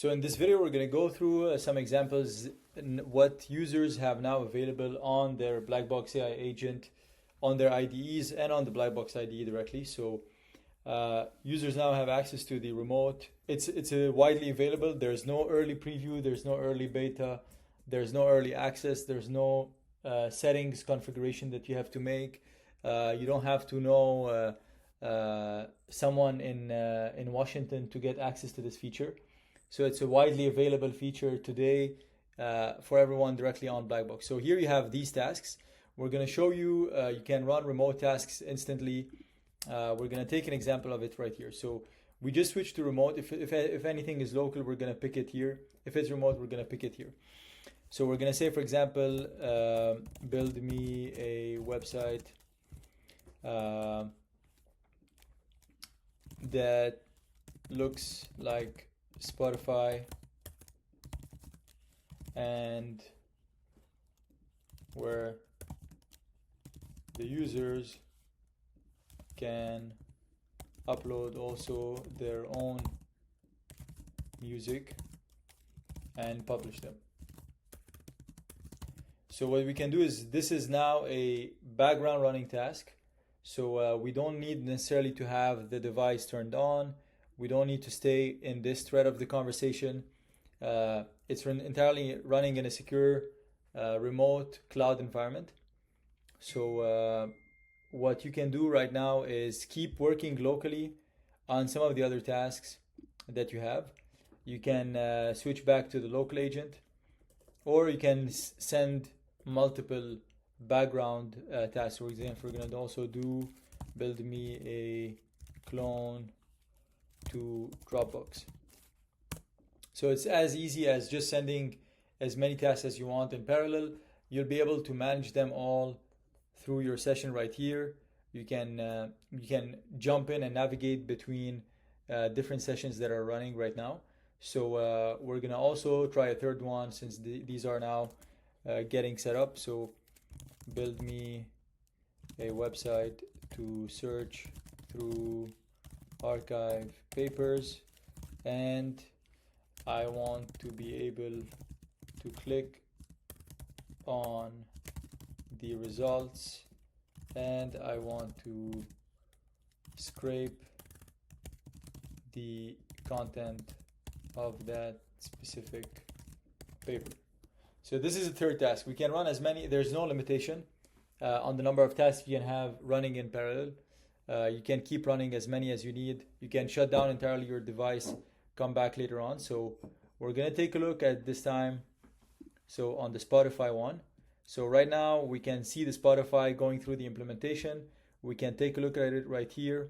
So in this video, we're going to go through some examples in what users have now available on their BLACKBOXAI agent, on their IDEs, and on the BLACKBOX IDE directly. So users now have access to the remote. It's widely available. There's no early preview. There's no early beta. There's no early access. There's no settings configuration that you have to make. You don't have to know someone in Washington to get access to this feature. So it's a widely available feature today for everyone directly on BLACKBOX. So here you have these tasks. We're going to show you, you can run remote tasks instantly. We're going to take an example of it right here. So we just switched to remote. If anything is local, we're going to pick it here. If it's remote, we're going to pick it here. So we're going to say, for example, build me a website that looks like Spotify and where the users can upload also their own music and publish them. So what we can do is, this is now a background running task. So we don't need necessarily to have the device turned on. We don't need to stay in this thread of the conversation. It's entirely running in a secure remote cloud environment. So what you can do right now is keep working locally on some of the other tasks that you have. You can switch back to the local agent, or you can send multiple background tasks. For example, we're going to also do build me a clone to Dropbox. So it's as easy as just sending as many tasks as you want in parallel. You'll be able to manage them all through your session right here. You can jump in and navigate between different sessions that are running right now. So we're gonna also try a third one since these are now getting set up. So build me a website to search through archive papers, and I want to be able to click on the results, and I want to scrape the content of that specific paper. So this is the third task. We can run as many, there's no limitation on the number of tasks you can have running in parallel. You can keep running as many as you need. You can shut down entirely your device, come back later on. So we're going to take a look at this time. So on the Spotify one. So right now we can see the Spotify going through the implementation. We can take a look at it right here.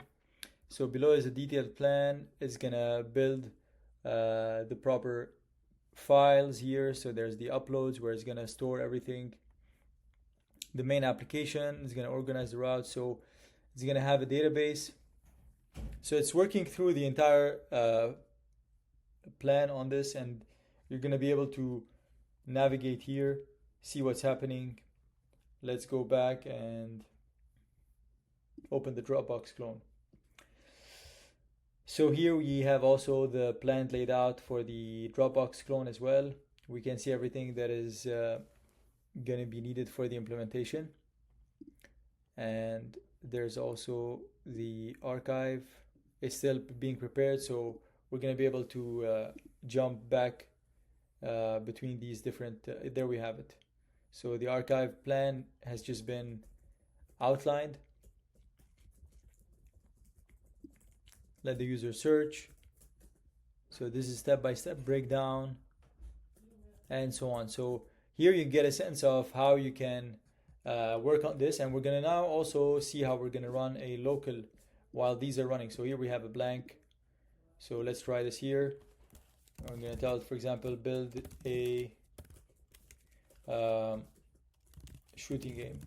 So below is a detailed plan. It's going to build the proper files here. So there's the uploads where it's going to store everything. The main application is going to organize the route. So it's going to have a database. So it's working through the entire plan on this, and you're going to be able to navigate here, see what's happening. Let's go back and open the Dropbox clone. So here we have also the plan laid out for the Dropbox clone as well. We can see everything that is going to be needed for the implementation. And there's also the archive. It's still being prepared, so we're going to be able to jump back between these different, there we have it. So the archive plan has just been outlined. Let the user search. So this is step-by-step breakdown and so on. So here you get a sense of how you can work on this, and we're going to now also see how we're going to run a local while these are running. So here we have a blank. So let's try this here. I'm going to tell it, for example, build a shooting game.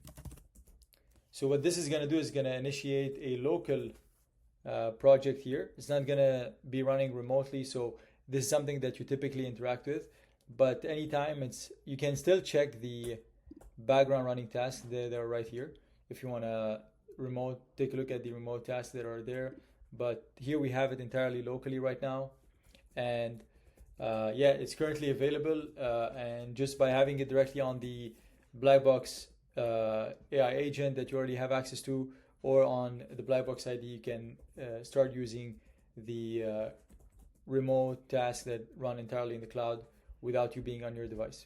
So what this is going to do is going to initiate a local project here. It's not going to be running remotely, so this is something that you typically interact with. But anytime you can still check the background running tasks. They're right here. If you want to take a look at the remote tasks that are there. But here we have it entirely locally right now. And yeah, it's currently available, and just by having it directly on the Blackbox AI agent that you already have access to, or on the Blackbox ID, you can start using the remote tasks that run entirely in the cloud without you being on your device.